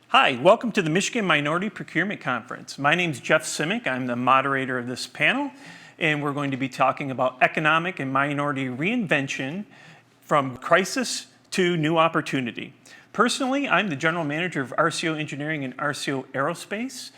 Hi, welcome to the Michigan Minority Procurement Conference. My name is Jeff Simek. I'm the moderator of this panel, and we're going to be talking about economic and minority reinvention from crisis to new opportunity. Personally, I'm the general manager of RCO Engineering and RCO Aerospace.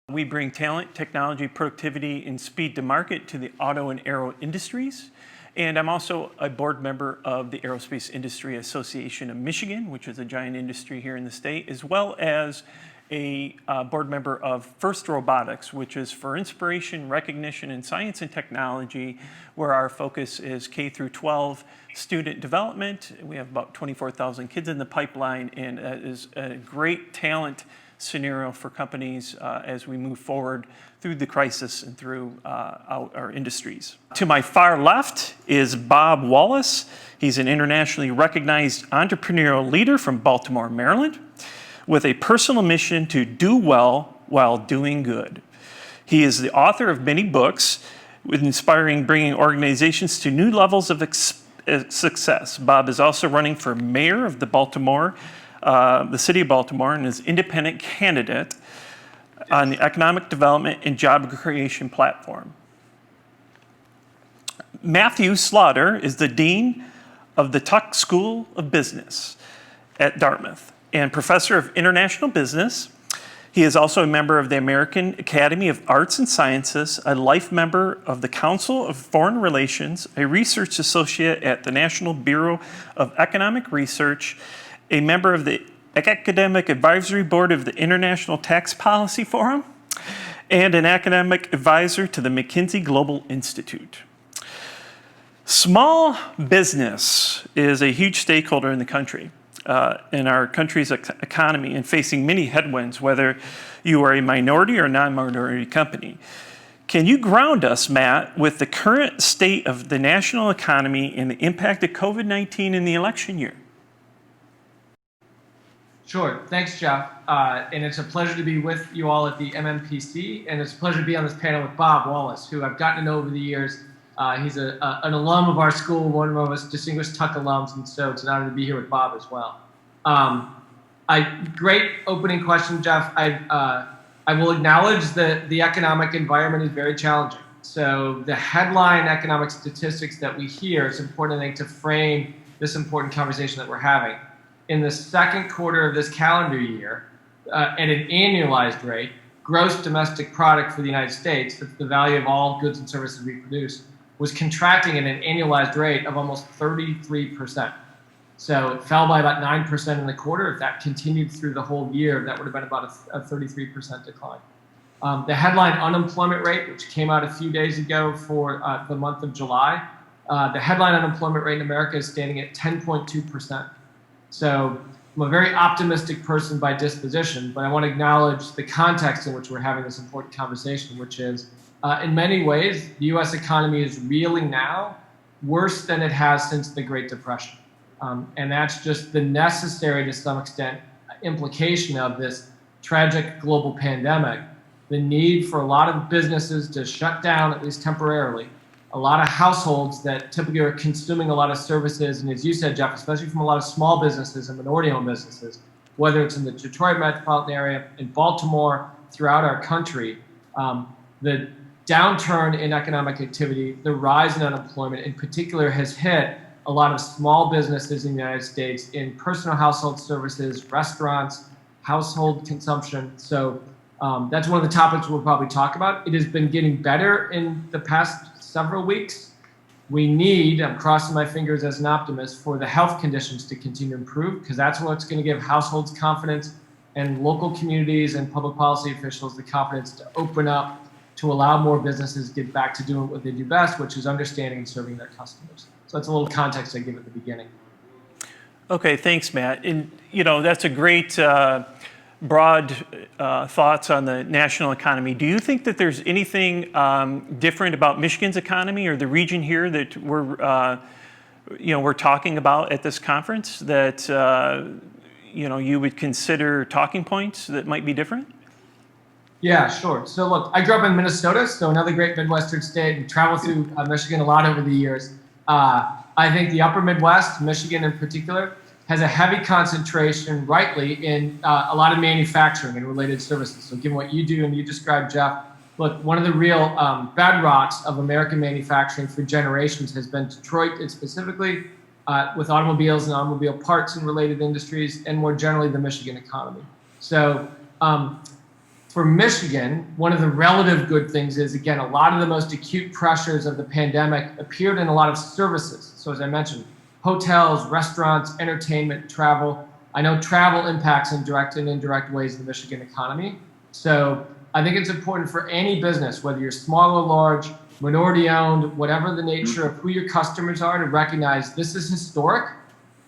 We bring talent, technology, productivity, and speed to market to the auto and aero industries. And I'm also a board member of the Aerospace Industry Association of Michigan, which is a giant industry here in the state, as well as a board member of FIRST Robotics, which is for inspiration, recognition, and science and technology, where our focus is K through 12 student development. We have about 24,000 kids in the pipeline, and it is a great talent scenario for companies as we move forward through the crisis and through our industries. To my far left is Bob Wallace. He's an internationally recognized entrepreneurial leader from Baltimore, Maryland, with a personal mission to do well while doing good. He is the author of many books, with inspiring bringing organizations to new levels of success. Bob is also running for mayor of the city of Baltimore, and is independent candidate on the economic development and job creation platform. Matthew Slaughter is the dean of the Tuck School of Business at Dartmouth and professor of international business. He is also a member of the American Academy of Arts and Sciences, a life member of the Council of Foreign Relations, a research associate at the National Bureau of Economic Research, a member of the Academic Advisory Board of the International Tax Policy Forum, and an academic advisor to the McKinsey Global Institute. Small business is a huge stakeholder in the country, in our country's economy, and facing many headwinds, whether you are a minority or non-minority company. Can you ground us, Matt, with the current state of the national economy and the impact of COVID-19 in the election year? Sure. Thanks, Jeff. And it's a pleasure to be with you all at the MMPC, and it's a pleasure to be on this panel with Bob Wallace, who I've gotten to know over the years. He's an alum of our school, one of our most distinguished Tuck alums, and so it's an honor to be here with Bob as well. Great opening question, Jeff. I will acknowledge that the economic environment is very challenging. So the headline economic statistics that we hear, it's important, I think, to frame this important conversation that we're having. In the second quarter of this calendar year, at an annualized rate, gross domestic product for the United States, that's the value of all goods and services we produce, was contracting at an annualized rate of almost 33%. So it fell by about 9% in the quarter. If that continued through the whole year, that would have been about a 33% decline. The headline unemployment rate, which came out a few days ago for the month of July, the headline unemployment rate in America is standing at 10.2%. So I'm a very optimistic person by disposition, but I want to acknowledge the context in which we're having this important conversation, which is, in many ways, the U.S. economy is reeling now worse than it has since the Great Depression. And that's just the necessary, to some extent, implication of this tragic global pandemic, the need for a lot of businesses to shut down, at least temporarily, a lot of households that typically are consuming a lot of services, and as you said, Jeff, especially from a lot of small businesses and minority-owned businesses, whether it's in the Detroit metropolitan area, in Baltimore, throughout our country, the downturn in economic activity, the rise in unemployment in particular, has hit a lot of small businesses in the United States in personal household services, restaurants, household consumption. So that's one of the topics we'll probably talk about. It has been getting better in the past several weeks. We need, I'm crossing my fingers as an optimist, for the health conditions to continue to improve, because that's what's going to give households confidence and local communities and public policy officials the confidence to open up, to allow more businesses to get back to doing what they do best, which is understanding and serving their customers. So that's a little context I give at the beginning. Okay, thanks, Matt. And that's a great broad thoughts on the national economy. Do you think that there's anything different about Michigan's economy or the region here that we're talking about at this conference that you would consider talking points that might be different? Yeah, sure. So look, I grew up in Minnesota, so another great Midwestern state, and traveled through Michigan a lot over the years. I think the upper Midwest, Michigan in particular, has a heavy concentration, rightly, in a lot of manufacturing and related services. So given what you do and you described, Jeff, look, one of the real bedrocks of American manufacturing for generations has been Detroit, and specifically with automobiles and automobile parts and related industries, and more generally the Michigan economy. So for Michigan, one of the relative good things is, again, a lot of the most acute pressures of the pandemic appeared in a lot of services. So as I mentioned, hotels, restaurants, entertainment, travel. I know travel impacts in direct and indirect ways the Michigan economy. So I think it's important for any business, whether you're small or large, minority owned, whatever the nature of who your customers are, to recognize this is historic.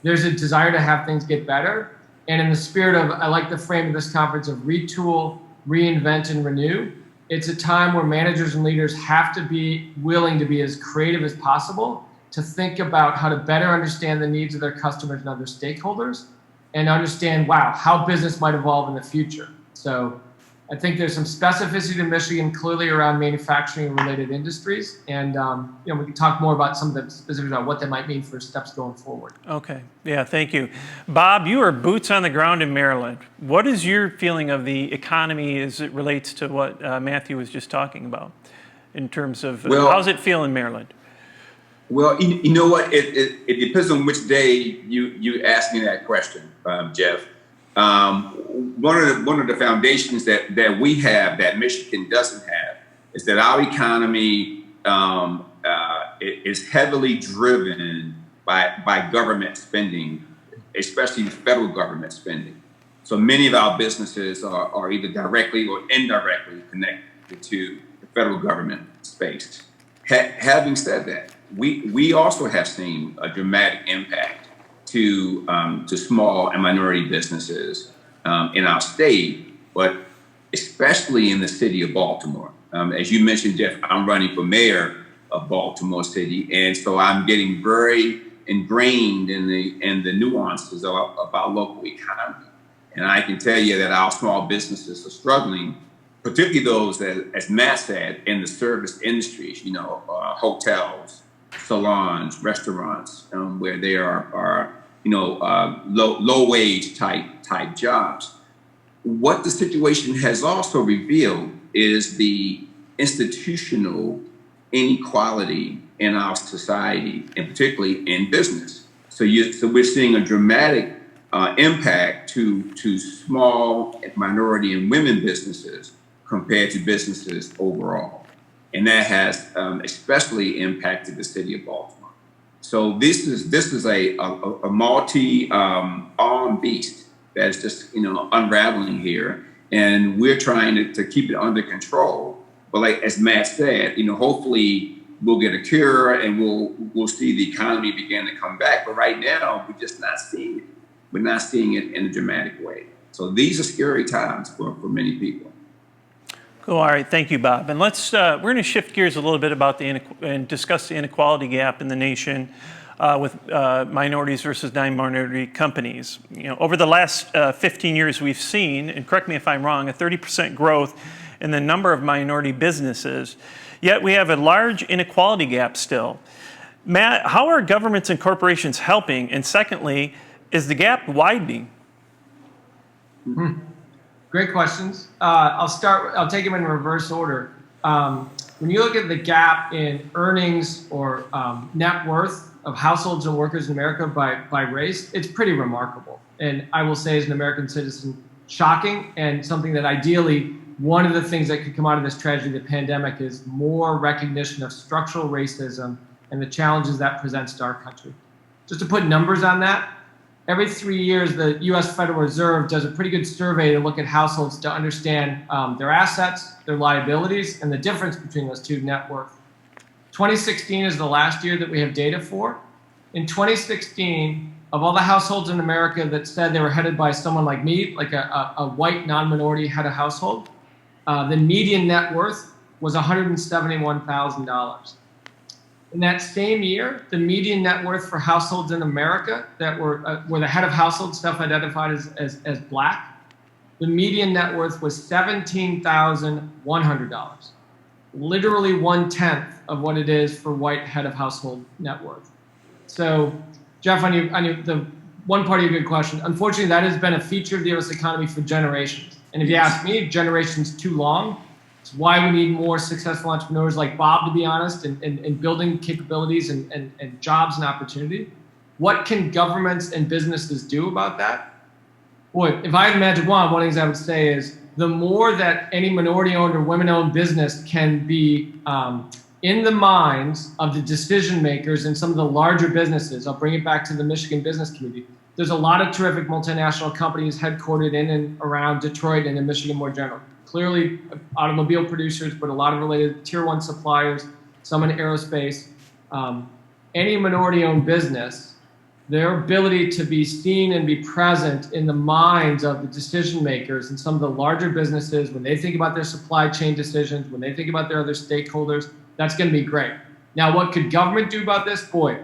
There's a desire to have things get better. And in the spirit of, I like the frame of this conference of retool, reinvent, and renew. It's a time where managers and leaders have to be willing to be as creative as possible to think about how to better understand the needs of their customers and other stakeholders, and understand, wow, how business might evolve in the future. So I think there's some specificity to Michigan clearly around manufacturing and related industries. And we can talk more about some of the specifics about what that might mean for steps going forward. Okay, yeah, thank you. Bob, you are boots on the ground in Maryland. What is your feeling of the economy as it relates to what Matthew was just talking about in terms of how's it feel in Maryland? Well, you know what? It depends on which day you ask me that question, Jeff. One of the foundations that we have that Michigan doesn't have is that our economy is heavily driven by government spending, especially federal government spending. So many of our businesses are either directly or indirectly connected to the federal government space. Having said that, we also have seen a dramatic impact to small and minority businesses in our state, but especially in the city of Baltimore. As you mentioned, Jeff, I'm running for mayor of Baltimore City, and so I'm getting very ingrained in the nuances of our local economy. And I can tell you that our small businesses are struggling, particularly those that, as Matt said, in the service industries, hotels, salons, restaurants, where there are low wage type jobs. What the situation has also revealed is the institutional inequality in our society, and particularly in business. So we're seeing a dramatic impact to small minority and women businesses compared to businesses overall. And that has especially impacted the city of Baltimore. So this is a multi-armed beast that's just unraveling here, and we're trying to keep it under control. But like as Matt said, hopefully we'll get a cure and we'll see the economy begin to come back. But right now we're just not seeing it. We're not seeing it in a dramatic way. So these are scary times for many people. Cool. All right. Thank you, Bob. And we're going to shift gears a little bit about and discuss the inequality gap in the nation with minorities versus non-minority companies. Over the last 15 years, we've seen, and correct me if I'm wrong, a 30% growth in the number of minority businesses. Yet we have a large inequality gap still. Matt, how are governments and corporations helping? And secondly, is the gap widening? Mm-hmm. Great questions. I'll take them in reverse order. When you look at the gap in earnings or net worth of households and workers in America by race, it's pretty remarkable. And I will say, as an American citizen, shocking, and something that ideally, one of the things that could come out of this tragedy, the pandemic, is more recognition of structural racism and the challenges that presents to our country. Just to put numbers on that, every 3 years, the U.S. Federal Reserve does a pretty good survey to look at households to understand their assets, their liabilities, and the difference between those two, net worth. 2016 is the last year that we have data for. In 2016, of all the households in America that said they were headed by someone like me, like a white non-minority head of household, the median net worth was $171,000. In that same year, the median net worth for households in America that were the head of household self-identified as Black, the median net worth was $17,100, literally 1/10 of what it is for white head of household net worth. So, Jeff, on the one part of your good question. Unfortunately, that has been a feature of the U.S. economy for generations. And if you ask me, generations too long. It's why we need more successful entrepreneurs like Bob, to be honest, and building capabilities and jobs and opportunity. What can governments and businesses do about that? Boy, if I had a magic wand, one of the things I would say is the more that any minority-owned or women-owned business can be in the minds of the decision makers in some of the larger businesses. I'll bring it back to the Michigan business community. There's a lot of terrific multinational companies headquartered in and around Detroit and in Michigan more generally. Clearly automobile producers, but a lot of related tier one suppliers, some in aerospace. Any minority-owned business, their ability to be seen and be present in the minds of the decision makers in some of the larger businesses, when they think about their supply chain decisions, when they think about their other stakeholders, that's going to be great. Now, what could government do about this? Boy,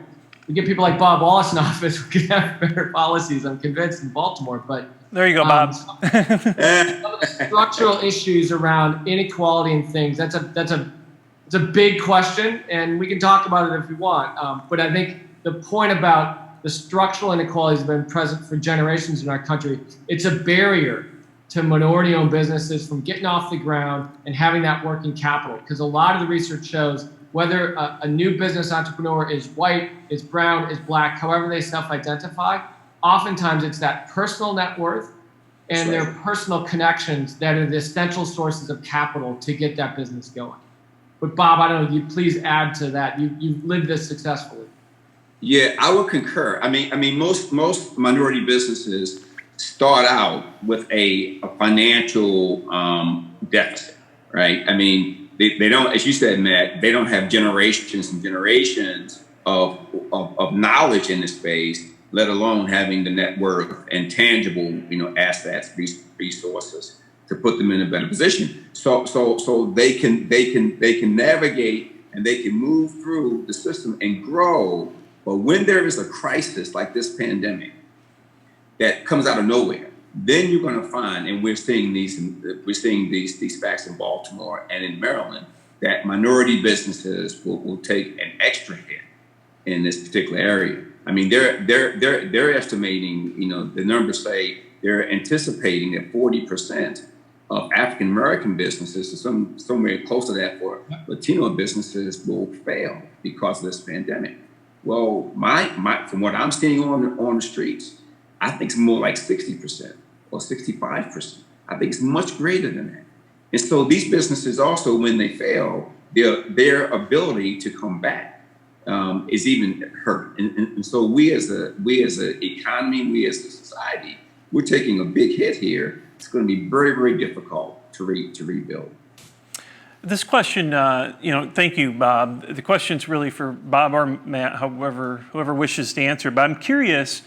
we get people like Bob Wallace in office, we could have better policies, I'm convinced, in Baltimore. But there you go, Bob. Some of the structural issues around inequality and things, that's a big question, and we can talk about it if we want. But I think the point about the structural inequalities have been present for generations in our country. It's a barrier to minority-owned businesses from getting off the ground and having that working capital. Because a lot of the research shows whether a new business entrepreneur is white, is brown, is black, however they self-identify, oftentimes it's that personal net worth and their personal connections that are the essential sources of capital to get that business going. But Bob, I don't know, you please add to that. You've lived this successfully. Yeah, I would concur. I mean, most minority businesses start out with a financial deficit, right? I mean, they don't, as you said, Matt, they don't have generations and generations of knowledge in the space, let alone having the net worth and tangible, assets, resources to put them in a better position. So they can navigate and they can move through the system and grow. But when there is a crisis like this pandemic that comes out of nowhere, then you're going to find, and we're seeing these facts in Baltimore and in Maryland, that minority businesses will take an extra hit in this particular area. I mean, they're estimating, the numbers say they're anticipating that 40% of African American businesses, and somewhere close to that for Latino businesses, will fail because of this pandemic. Well, from what I'm seeing on the streets, I think it's more like 60% or 65%. I think it's much greater than that. And so these businesses also, when they fail, their ability to come back is even hurt. And so we as an economy, we as a society, we're taking a big hit here. It's going to be very, very difficult to rebuild. This question, thank you, Bob. The question's really for Bob or Matt, whoever wishes to answer. But I'm curious,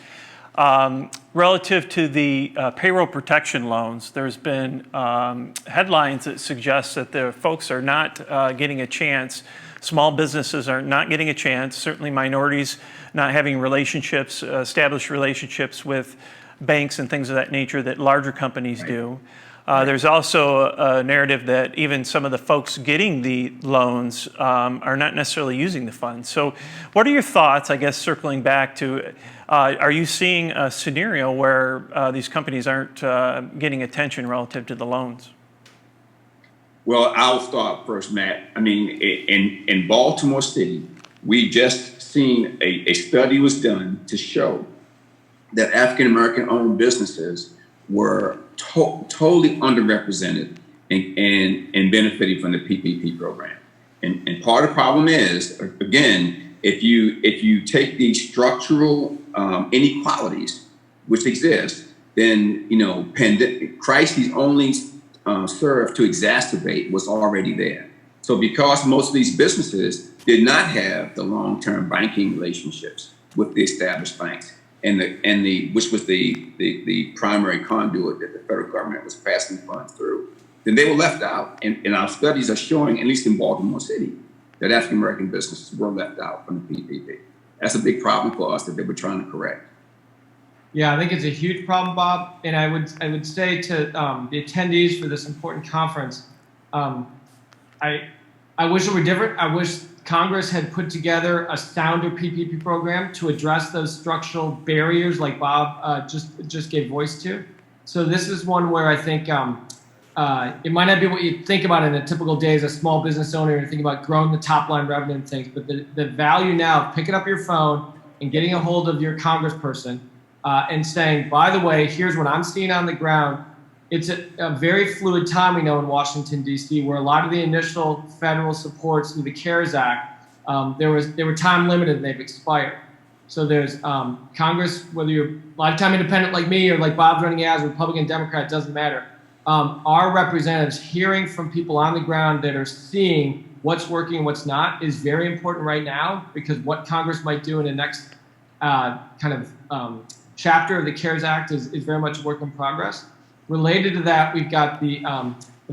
relative to the payroll protection loans, there's been headlines that suggest that the folks are not getting a chance. Small businesses are not getting a chance. Certainly minorities not having relationships, established relationships with banks and things of that nature that larger companies do. There's also a narrative that even some of the folks getting the loans are not necessarily using the funds. So what are your thoughts, I guess, circling back to, are you seeing a scenario where these companies aren't getting attention relative to the loans? Well, I'll start first, Matt. I mean, in Baltimore City, we just seen a study was done to show that African-American owned businesses were totally underrepresented and benefiting from the PPP program. And part of the problem is, again, if you take these structural inequalities which exist, then crises only serve to exacerbate what's already there. So because most of these businesses did not have the long-term banking relationships with the established banks, which was the primary conduit that the federal government was passing funds through, then they were left out. And our studies are showing, at least in Baltimore City, that African American businesses were left out from the PPP. That's a big problem for us that they were trying to correct. Yeah, I think it's a huge problem, Bob. And I would say to the attendees for this important conference, I wish it were different. I wish Congress had put together a sounder PPP program to address those structural barriers like Bob just gave voice to. So this is one where I think it might not be what you think about in a typical day as a small business owner and think about growing the top line revenue and things, but the value now of picking up your phone and getting a hold of your congressperson and saying, by the way, here's what I'm seeing on the ground. It's a very fluid time, we know, in Washington, D.C., where a lot of the initial federal supports through the CARES Act, they were time limited and they've expired. So there's Congress, whether you're a lifetime independent like me or like Bob's running as Republican, Democrat, doesn't matter. Our representatives hearing from people on the ground that are seeing what's working and what's not is very important right now, because what Congress might do in the next chapter of the CARES Act is very much a work in progress. Related to that, we've got the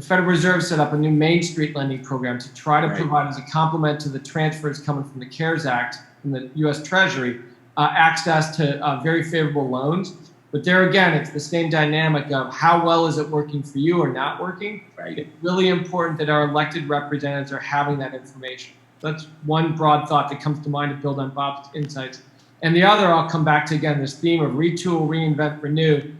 Federal Reserve set up a new Main Street lending program to try to provide, as a complement to the transfers coming from the CARES Act from the U.S. Treasury, access to very favorable loans. But there again, it's the same dynamic of how well is it working for you or not working. Right. It's really important that our elected representatives are having that information. That's one broad thought that comes to mind to build on Bob's insights. And the other, I'll come back to, again, this theme of retool, reinvent, renew.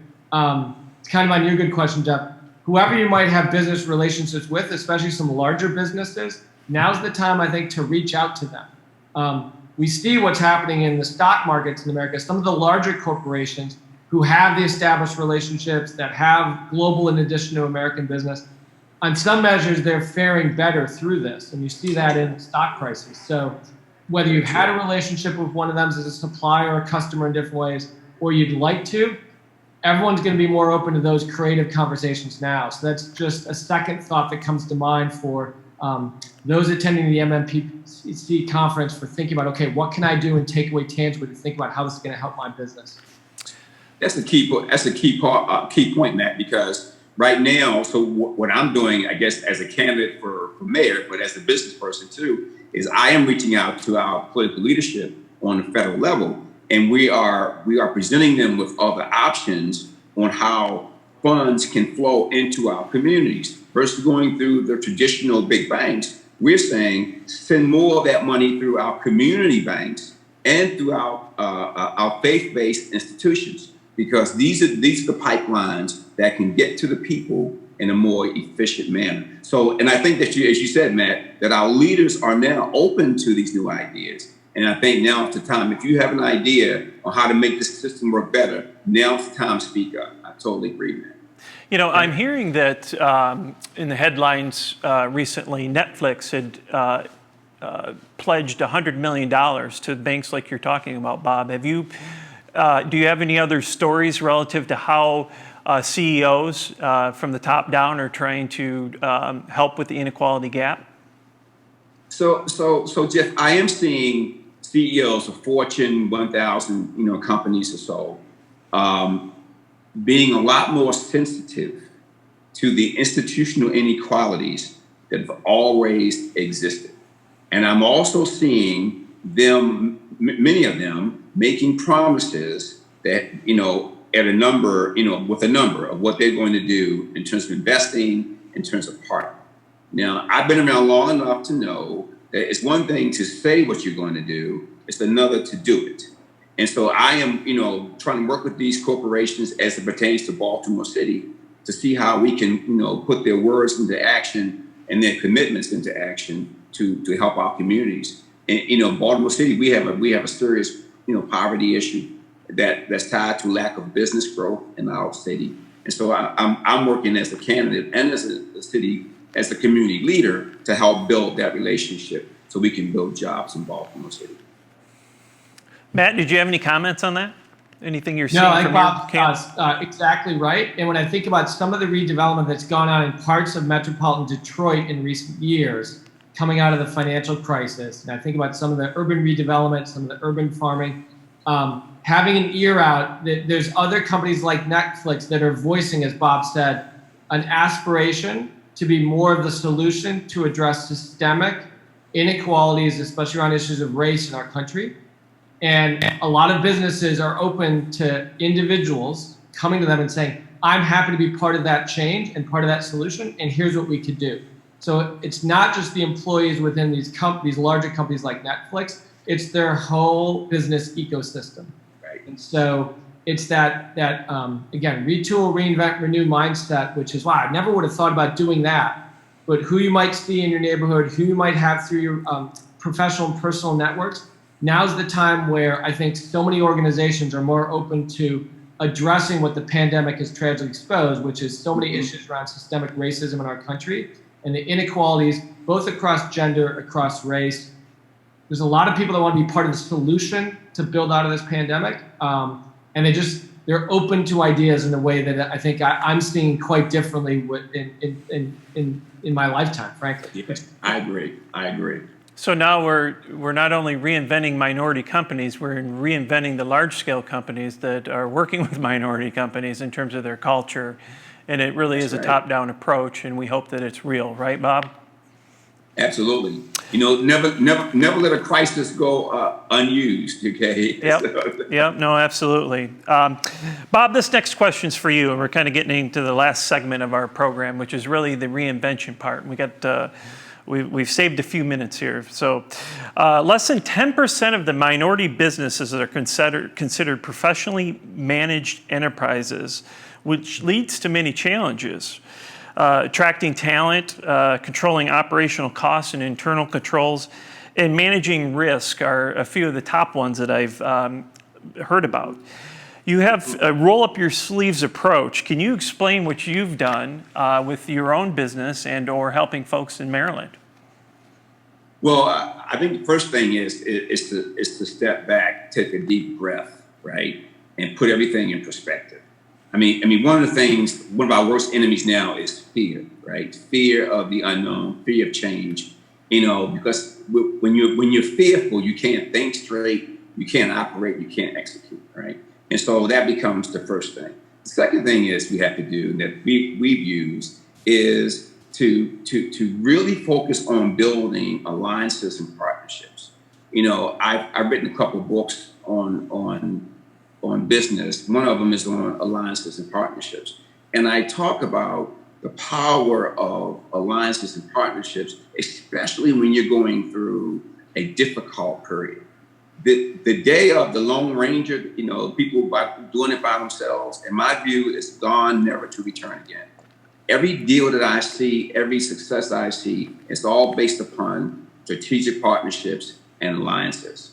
It's kind of on your good question, Jeff. Whoever you might have business relationships with, especially some larger businesses, now's the time, I think, to reach out to them. We see what's happening in the stock markets in America. Some of the larger corporations who have the established relationships that have global in addition to American business, on some measures, they're faring better through this. And you see that in stock prices. So whether you've had a relationship with one of them as a supplier or a customer in different ways, or you'd like to, everyone's going to be more open to those creative conversations now. So that's just a second thought that comes to mind for those attending the MMPC conference, for thinking about, okay, what can I do and take away tangibly to think about how this is going to help my business? That's the key. That's a key point, Matt. Because right now, so what I'm doing, I guess, as a candidate for mayor, but as a business person too, is I am reaching out to our political leadership on the federal level, and we are presenting them with other options on how funds can flow into our communities versus going through the traditional big banks. We're saying send more of that money through our community banks and through our faith-based institutions, because these are the pipelines that can get to the people in a more efficient manner. So, and I think that as you said, Matt, that our leaders are now open to these new ideas. And I think now is the time. If you have an idea on how to make this system work better, now's the time to speak up. I totally agree, Matt. You know, I'm hearing that in the headlines recently, Netflix had pledged $100 million to banks like you're talking about, Bob. Have you? Do you have any other stories relative to how CEOs from the top down are trying to help with the inequality gap? So Jeff, I am seeing CEOs of Fortune 1000, companies or so, being a lot more sensitive to the institutional inequalities that have always existed. And I'm also seeing them, many of them, making promises that, at a number, with a number of what they're going to do in terms of investing, in terms of partnering. Now, I've been around long enough to know that it's one thing to say what you're going to do, it's another to do it. And so I am, trying to work with these corporations as it pertains to Baltimore City to see how we can, put their words into action and their commitments into action to help our communities. And, Baltimore City, we have a serious, poverty issue that's tied to lack of business growth in our city. And so I'm working as a candidate and as a city, as a community leader to help build that relationship so we can build jobs in Baltimore City. Matt, did you have any comments on that? Anything you're seeing? No, I from think your Bob's exactly right. And when I think about some of the redevelopment that's gone on in parts of metropolitan Detroit in recent years, coming out of the financial crisis, and I think about some of the urban redevelopment, some of the urban farming, having an ear out, there's other companies like Netflix that are voicing, as Bob said, an aspiration to be more of the solution to address systemic inequalities, especially around issues of race in our country. And a lot of businesses are open to individuals coming to them and saying, I'm happy to be part of that change and part of that solution, and here's what we could do. So it's not just the employees within these larger companies like Netflix, it's their whole business ecosystem. Right. And so it's that again, retool, reinvent, renew mindset, which is, wow, I never would have thought about doing that. But who you might see in your neighborhood, who you might have through your professional and personal networks, now's the time where I think so many organizations are more open to addressing what the pandemic has tragically exposed, which is so many issues around systemic racism in our country and the inequalities, both across gender, across race. There's a lot of people that want to be part of the solution to build out of this pandemic. And they're open to ideas in a way that I think I'm seeing quite differently in my lifetime, frankly. Yeah, I agree. So now we're not only reinventing minority companies, we're reinventing the large-scale companies that are working with minority companies in terms of their culture. And it really is a top-down approach, and we hope that it's real. Right, Bob? Absolutely. Never let a crisis go unused, okay? Yep, no, absolutely. Bob, this next question's for you, and we're kind of getting into the last segment of our program, which is really the reinvention part. We've saved a few minutes here. So less than 10% of the minority businesses that are considered professionally managed enterprises, which leads to many challenges. Attracting talent, controlling operational costs and internal controls, and managing risk are a few of the top ones that I've heard about. You have a roll-up-your-sleeves approach. Can you explain what you've done with your own business and or helping folks in Maryland? Well, I think the first thing is to step back, take a deep breath, right, and put everything in perspective. I mean, one of our worst enemies now is fear, right? Fear of the unknown, fear of change. Because when you're fearful, you can't think straight, you can't operate, you can't execute, right? And so that becomes the first thing. The second thing is we have to do that we've used is to really focus on building alliances and partnerships. I've written a couple of books on business. One of them is on alliances and partnerships. And I talk about the power of alliances and partnerships, especially when you're going through a difficult period. The day of the Lone Ranger, people doing it by themselves, in my view, is gone, never to return again. Every deal that I see, every success I see, it's all based upon strategic partnerships and alliances.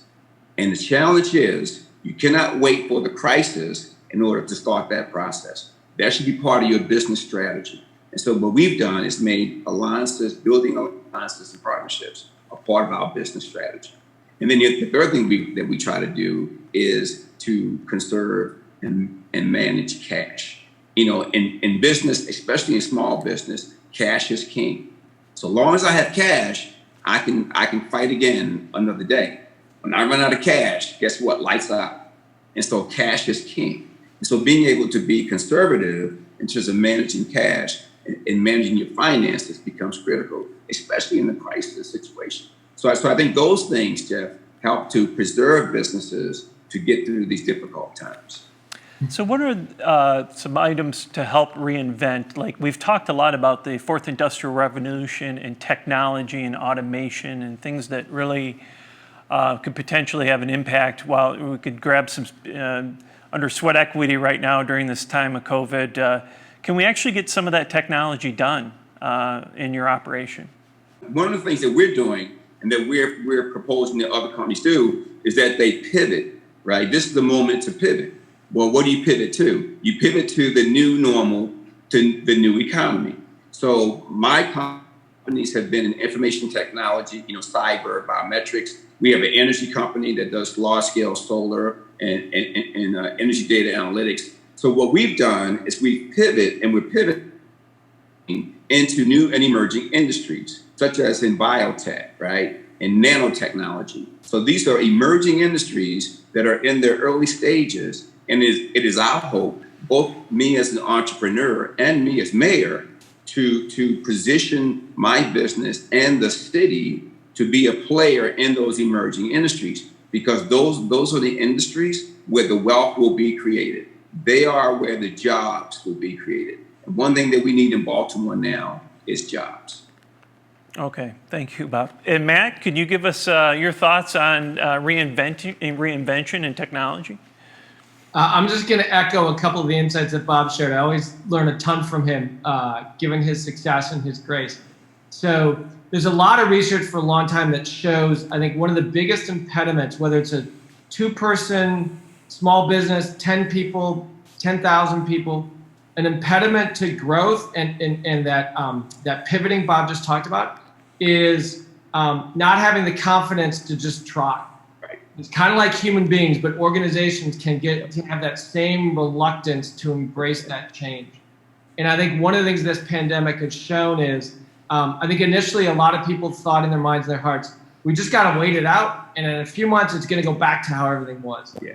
And the challenge is, you cannot wait for the crisis in order to start that process. That should be part of your business strategy. And so what we've done is made alliances, building alliances and partnerships a part of our business strategy. And then the third thing that we try to do is to conserve and manage cash. In business, especially in small business, cash is king. So long as I have cash, I can fight again another day. When I run out of cash, guess what? Lights out. And so cash is king. And so being able to be conservative in terms of managing cash and managing your finances becomes critical, especially in the crisis situation. So I think those things, Jeff, help to preserve businesses to get through these difficult times. So what are some items to help reinvent? Like, we've talked a lot about the fourth industrial revolution and technology and automation and things that really could potentially have an impact. While we could grab some under sweat equity right now during this time of COVID, can we actually get some of that technology done in your operation? One of the things that we're doing and that we're proposing that other companies do is that they pivot, right? This is the moment to pivot. Well, what do you pivot to? You pivot to the new normal, to the new economy. So my companies have been in information technology, cyber, biometrics. We have an energy company that does large-scale solar and energy data analytics. So what we've done is we're pivoting into new and emerging industries, such as in biotech, right, and nanotechnology. So these are emerging industries that are in their early stages, and it is our hope, both me as an entrepreneur and me as mayor, to position my business and the city to be a player in those emerging industries, because those are the industries where the wealth will be created. They are where the jobs will be created. And one thing that we need in Baltimore now is jobs. Okay, thank you, Bob. And Matt, could you give us your thoughts on reinvention and technology? I'm just going to echo a couple of the insights that Bob shared. I always learn a ton from him, given his success and his grace. So there's a lot of research for a long time that shows, I think, one of the biggest impediments, whether it's a 2-person small business, 10 people, 10,000 people, an impediment to growth and that pivoting Bob just talked about is not having the confidence to just try. Right. It's kind of like human beings, but organizations can have that same reluctance to embrace that change. And I think one of the things this pandemic has shown is, I think initially a lot of people thought in their minds and their hearts, we just got to wait it out, and in a few months it's going to go back to how everything was. Yeah.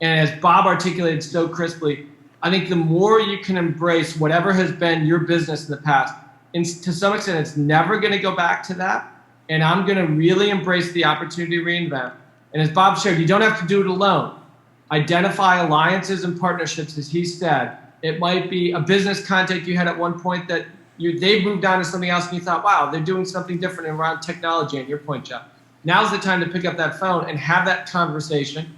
And as Bob articulated so crisply, I think the more you can embrace whatever has been your business in the past, and to some extent it's never going to go back to that, and I'm going to really embrace the opportunity to reinvent. And as Bob shared, you don't have to do it alone. Identify alliances and partnerships, as he said. It might be a business contact you had at one point that they moved on to something else and you thought, wow, they're doing something different around technology, and your point, Jeff. Now's the time to pick up that phone and have that conversation,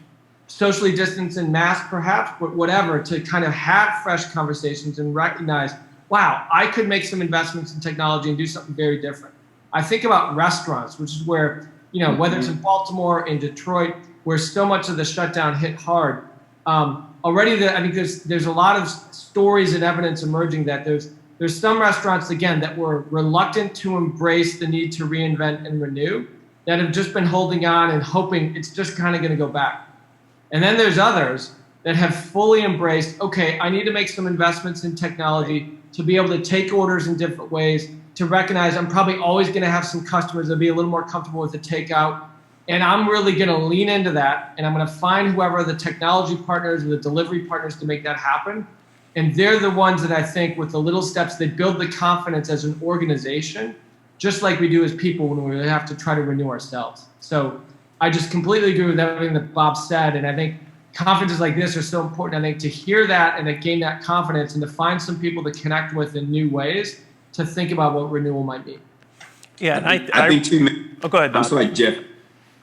socially distanced and masked perhaps, but whatever, to kind of have fresh conversations and recognize, wow, I could make some investments in technology and do something very different. I think about restaurants, which is where, whether it's in Baltimore, in Detroit, where so much of the shutdown hit hard. Already, I think there's a lot of stories and evidence emerging that there's some restaurants, again, that were reluctant to embrace the need to reinvent and renew, that have just been holding on and hoping it's just kind of going to go back. And then there's others that have fully embraced, okay, I need to make some investments in technology to be able to take orders in different ways, to recognize I'm probably always going to have some customers that'll be a little more comfortable with the takeout. And I'm really going to lean into that, and I'm going to find whoever the technology partners or the delivery partners to make that happen. And they're the ones that I think with the little steps, they build the confidence as an organization, just like we do as people when we have to try to renew ourselves. So I just completely agree with everything that Bob said. And I think conferences like this are so important, I think, to hear that and to gain that confidence and to find some people to connect with in new ways to think about what renewal might be. Yeah, and I think too, Matt, oh, go ahead, Bob. I'm sorry, Jeff.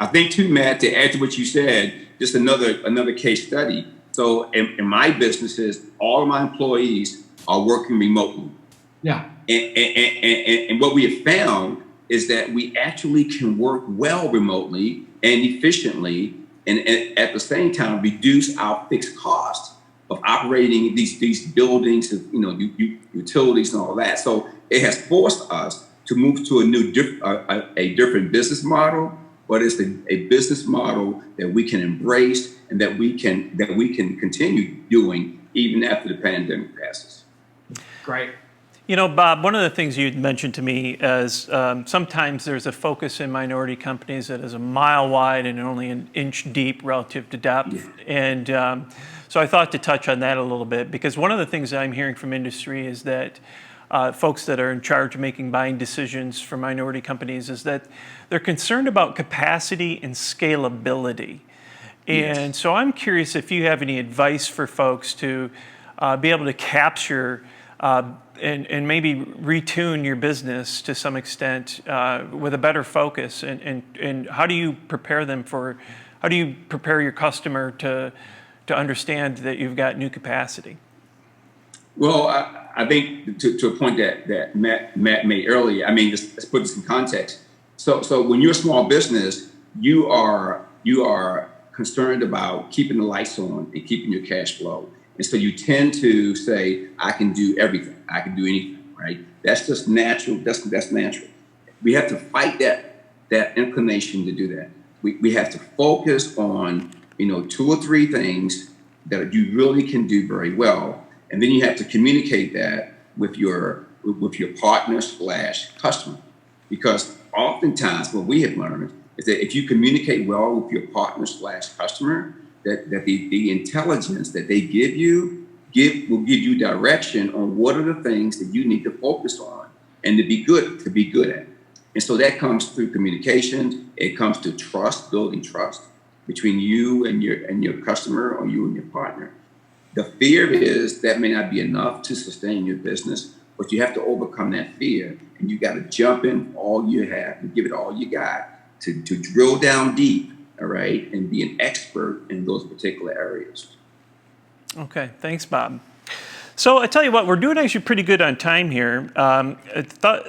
I think too, Matt, to add to what you said, just another case study. So in my businesses, all of my employees are working remotely. Yeah. And what we have found is that we actually can work well remotely and efficiently, and at the same time reduce our fixed costs of operating these buildings, utilities and all that. So it has forced us to move to a different business model, but it's a business model that we can embrace and that we can continue doing even after the pandemic passes. Great. Bob, one of the things you mentioned to me is sometimes there's a focus in minority companies that is a mile wide and only an inch deep relative to depth. Yeah. And so I thought to touch on that a little bit, because one of the things that I'm hearing from industry is that folks that are in charge of making buying decisions for minority companies is that they're concerned about capacity and scalability. And yes. So I'm curious if you have any advice for folks to be able to capture and maybe retune your business to some extent with a better focus, and how do you prepare your customer to understand that you've got new capacity? Well, I think to a point that Matt made earlier, I mean, let's put this in context. So when you're a small business, you are concerned about keeping the lights on and keeping your cash flow. And so you tend to say, I can do everything. I can do anything, right? That's just natural. That's natural. We have to fight that inclination to do that. We have to focus on, 2 or 3 things that you really can do very well. And then you have to communicate that with your partner/customer. Because oftentimes what we have learned is that if you communicate well with your partner/customer, that the intelligence that they will give you direction on what are the things that you need to focus on and to be good at. And so that comes through communication. It comes to trust, building trust between you and your customer, or you and your partner. The fear is that may not be enough to sustain your business, but you have to overcome that fear, and you got to jump in all you have and give it all you got to drill down deep, all right, and be an expert in those particular areas. Okay, thanks, Bob. So I tell you what, we're doing actually pretty good on time here. I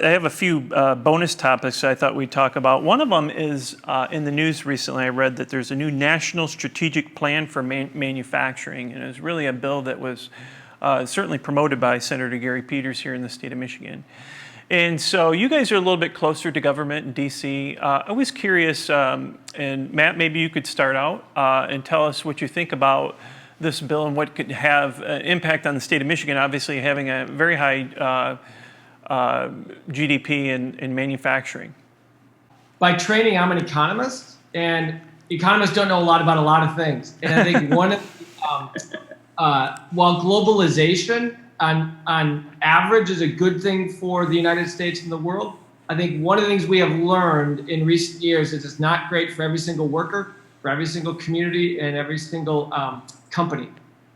have a few bonus topics I thought we'd talk about. One of them is in the news recently. I read that there's a new national strategic plan for manufacturing, and it was really a bill that was certainly promoted by Senator Gary Peters here in the state of Michigan. And so you guys are a little bit closer to government in DC. I was curious, and Matt, maybe you could start out and tell us what you think about this bill and what could have an impact on the state of Michigan, obviously having a very high GDP in manufacturing. By training, I'm an economist, and economists don't know a lot about a lot of things. And I think one of while globalization on average is a good thing for the United States and the world, I think one of the things we have learned in recent years is it's not great for every single worker, for every single community, and every single company.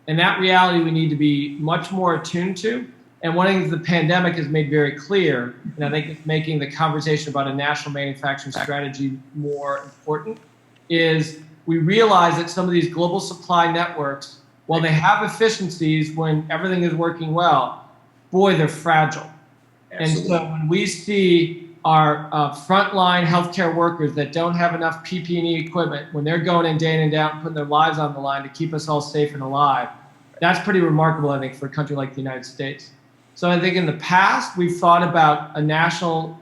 And that reality we need to be much more attuned to. And one of the things the pandemic has made very clear, and I think it's making the conversation about a national manufacturing strategy more important, is we realize that some of these global supply networks, while they have efficiencies when everything is working well, boy, they're fragile. Absolutely. And so when we see our frontline healthcare workers that don't have enough PPE equipment, when they're going in day in and out and putting their lives on the line to keep us all safe and alive, that's pretty remarkable, I think, for a country like the United States. So I think in the past, we've thought about a national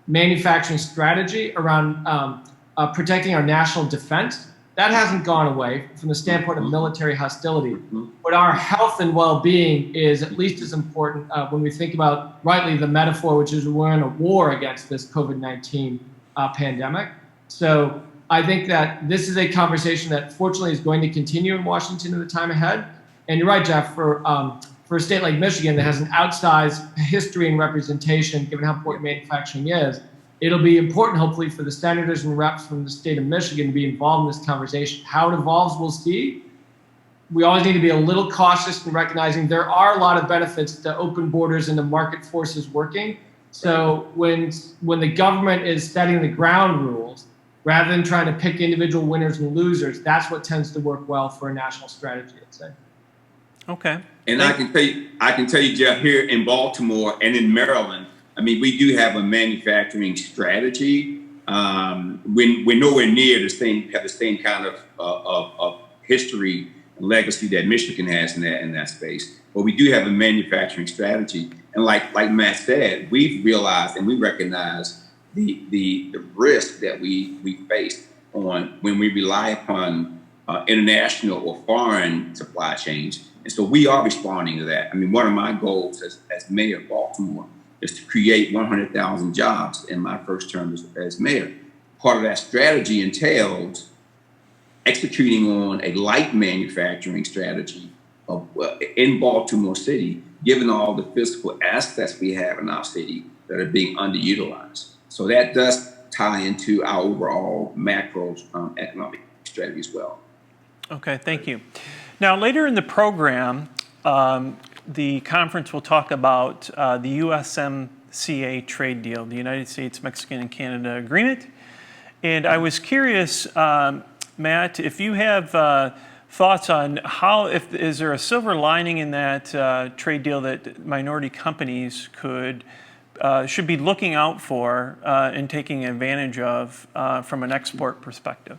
manufacturing strategy around protecting our national defense. That hasn't gone away from the standpoint of military hostility. But our health and well-being is at least as important when we think about, rightly, the metaphor, which is we're in a war against this COVID-19 pandemic. So I think that this is a conversation that fortunately is going to continue in Washington in the time ahead. And you're right, Jeff, for a state like Michigan that has an outsized history and representation, given how important manufacturing is, it'll be important, hopefully, for the senators and reps from the state of Michigan to be involved in this conversation. How it evolves, we'll see. We always need to be a little cautious in recognizing there are a lot of benefits to open borders and the market forces working. So when the government is setting the ground rules, rather than trying to pick individual winners and losers, that's what tends to work well for a national strategy, I'd say. Okay. And I can tell you, Jeff, here in Baltimore and in Maryland, I mean, we do have a manufacturing strategy. We're nowhere near the same kind of history and legacy that Michigan has in that space. But we do have a manufacturing strategy. And like Matt said, we've realized and we recognize the risk that we face when we rely upon international or foreign supply chains. And so we are responding to that. I mean, one of my goals as mayor of Baltimore is to create 100,000 jobs in my first term as mayor. Part of that strategy entails executing on a light manufacturing strategy in Baltimore City, given all the physical assets we have in our city that are being underutilized. So that does tie into our overall macro economic strategy as well. Okay, thank you. Now, later in the program, the conference will talk about the USMCA trade deal, the United States, Mexican, and Canada Agreement. And I was curious, Matt, if you have thoughts on is there a silver lining in that trade deal that minority companies should be looking out for and taking advantage of from an export perspective?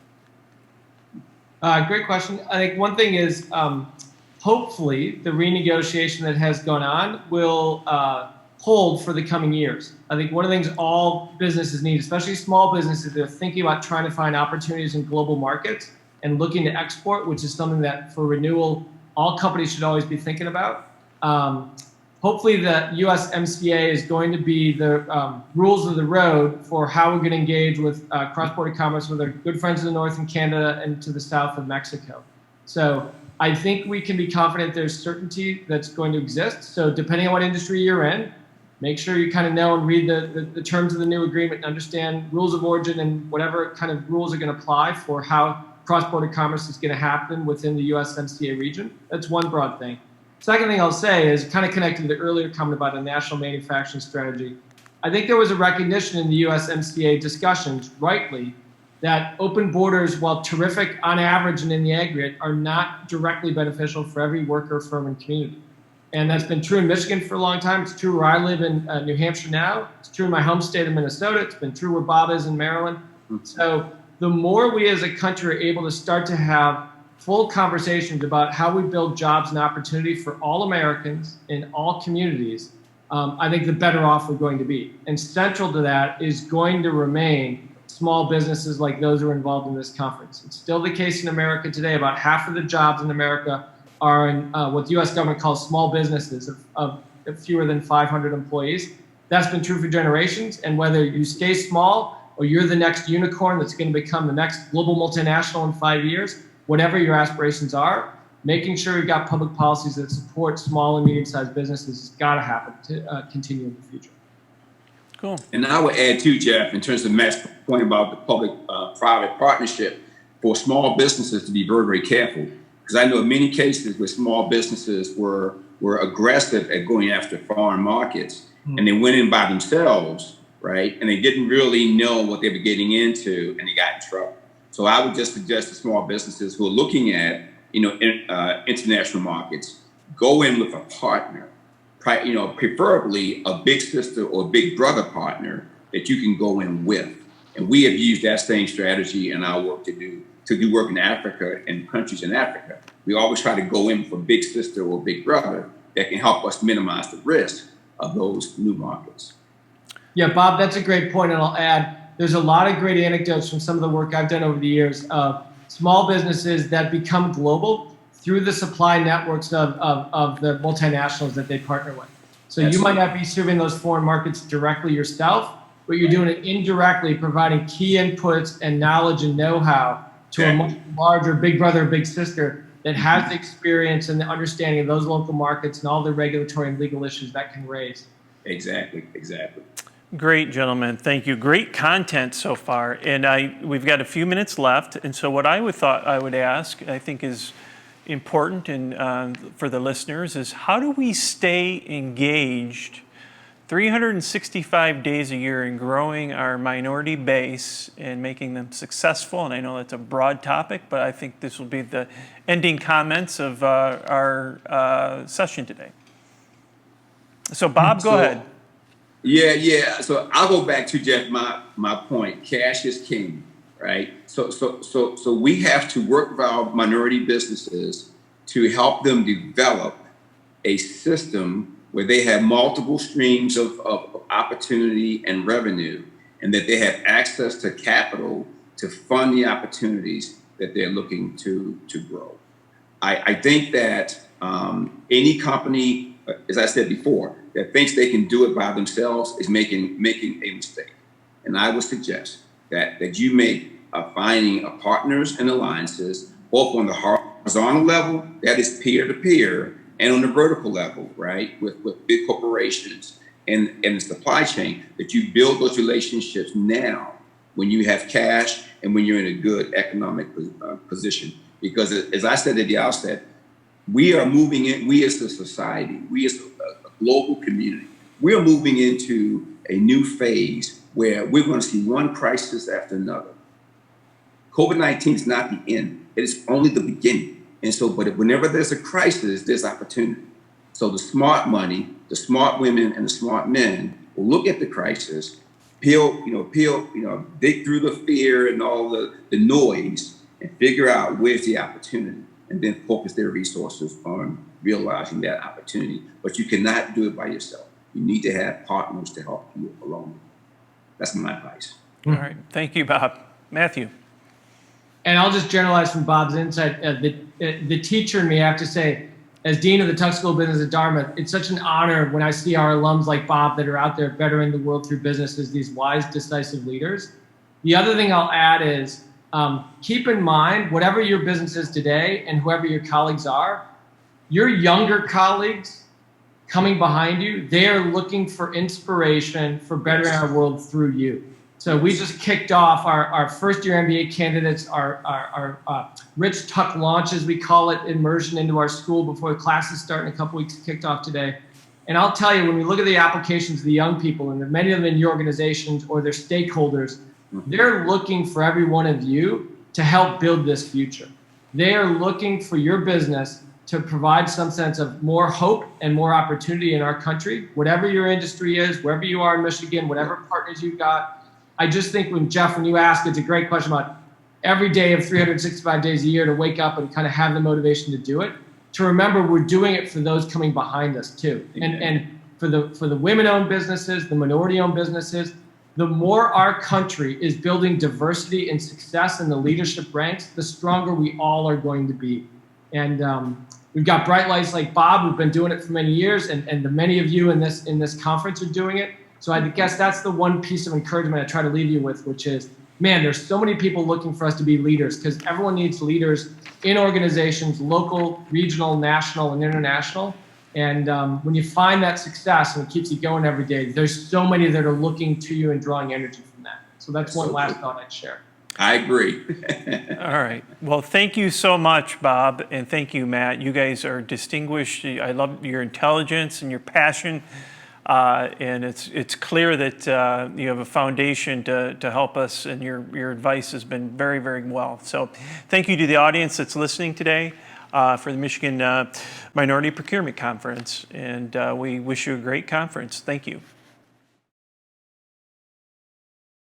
Great question. I think one thing is, hopefully, the renegotiation that has gone on will hold for the coming years. I think one of the things all businesses need, especially small businesses, they're thinking about trying to find opportunities in global markets and looking to export, which is something that for renewal, all companies should always be thinking about. Hopefully, the USMCA is going to be the rules of the road for how we're going to engage with cross-border commerce with our good friends in the north in Canada and to the south of Mexico. So I think we can be confident there's certainty that's going to exist. So depending on what industry you're in, make sure you kind of know and read the terms of the new agreement and understand rules of origin and whatever kind of rules are going to apply for how cross-border commerce is going to happen within the USMCA region. That's one broad thing. Second thing I'll say is kind of connected to the earlier comment about a national manufacturing strategy. I think there was a recognition in the USMCA discussions, rightly, that open borders, while terrific on average and in the aggregate, are not directly beneficial for every worker, firm, and community. And that's been true in Michigan for a long time. It's true where I live in New Hampshire now. It's true in my home state of Minnesota. It's been true where Bob is in Maryland. So the more we as a country are able to start to have full conversations about how we build jobs and opportunity for all Americans in all communities, I think the better off we're going to be. And central to that is going to remain small businesses like those who are involved in this conference. It's still the case in America today. About half of the jobs in America are in what the U.S. government calls small businesses of fewer than 500 employees. That's been true for generations. And whether you stay small or you're the next unicorn that's going to become the next global multinational in 5 years, whatever your aspirations are, making sure you've got public policies that support small and medium-sized businesses has got to happen to continue in the future. Cool. And I would add too, Jeff, in terms of Matt's point about the public-private partnership, for small businesses to be very, very careful. Because I know in many cases where small businesses were aggressive at going after foreign markets, and they went in by themselves, right? And they didn't really know what they were getting into, and they got in trouble. So I would just suggest to small businesses who are looking at, international markets, go in with a partner. Preferably a big sister or big brother partner that you can go in with. And we have used that same strategy in our work to do work in Africa and countries in Africa. We always try to go in for big sister or big brother that can help us minimize the risk of those new markets. Yeah, Bob, that's a great point. And I'll add, there's a lot of great anecdotes from some of the work I've done over the years of small businesses that become global through the supply networks of the multinationals that they partner with. So you might not be serving those foreign markets directly yourself, but you're doing it indirectly, providing key inputs and knowledge and know-how to a much larger big brother, big sister that has the experience and the understanding of those local markets and all the regulatory and legal issues that can raise. Exactly. Great, gentlemen. Thank you. Great content so far. And we've got a few minutes left. And so what I would ask, I think is important and for the listeners, is how do we stay engaged 365 days a year in growing our minority base and making them successful? And I know that's a broad topic, but I think this will be the ending comments of our session today. So Bob, go ahead. Yeah. So I'll go back to, Jeff, my point. Cash is king, right? So we have to work with our minority businesses to help them develop a system where they have multiple streams of opportunity and revenue, and that they have access to capital to fund the opportunities that they're looking to grow. I think that any company, as I said before, that thinks they can do it by themselves is making a mistake. And I would suggest that you make finding partners and alliances, both on the horizontal level, that is peer-to-peer, and on the vertical level, right, with big corporations and the supply chain, that you build those relationships now when you have cash and when you're in a good economic position. Because as I said at the outset, we are moving in, we as a society, we as a global community, we are moving into a new phase where we're going to see one crisis after another. COVID-19 is not the end. It is only the beginning. And so, but whenever there's a crisis, there's opportunity. So the smart money, the smart women, and the smart men will look at the crisis, dig through the fear and all the noise, and figure out where's the opportunity, and then focus their resources on realizing that opportunity. But you cannot do it by yourself. You need to have partners to help you along. That's my advice. All right. Thank you, Bob. Matthew. And I'll just generalize from Bob's insight. The teacher in me, I have to say, as Dean of the Tuck School of Business at Dartmouth, it's such an honor when I see our alums like Bob that are out there bettering the world through business as these wise, decisive leaders. The other thing I'll add is keep in mind, whatever your business is today and whoever your colleagues are, your younger colleagues coming behind you, they are looking for inspiration for bettering our world through you. So we just kicked off our first year MBA candidates, our Rich Tuck launch, as we call it, immersion into our school before the classes start in a couple weeks, kicked off today. And I'll tell you, when we look at the applications of the young people, and many of them in your organizations or their stakeholders, they're looking for every one of you to help build this future. They are looking for your business to provide some sense of more hope and more opportunity in our country, whatever your industry is, wherever you are in Michigan, whatever partners you've got. I just think when Jeff, when you ask, it's a great question about every day of 365 days a year to wake up and kind of have the motivation to do it, to remember we're doing it for those coming behind us too. And for the women-owned businesses, the minority-owned businesses, the more our country is building diversity and success in the leadership ranks, the stronger we all are going to be. And we've got bright lights like Bob, who've been doing it for many years, and the many of you in this conference are doing it. So I guess that's the one piece of encouragement I try to leave you with, which is, man, there's so many people looking for us to be leaders, because everyone needs leaders in organizations, local, regional, national, and international. And when you find that success and it keeps you going every day, there's so many that are looking to you and drawing energy from that. So that's one last thought I'd share. I agree. All right. Well, thank you so much, Bob, and thank you, Matt. You guys are distinguished. I love your intelligence and your passion. And it's clear that you have a foundation to help us, and your advice has been very, very well. So thank you to the audience that's listening today for the Michigan Minority Procurement Conference, and we wish you a great conference. Thank you.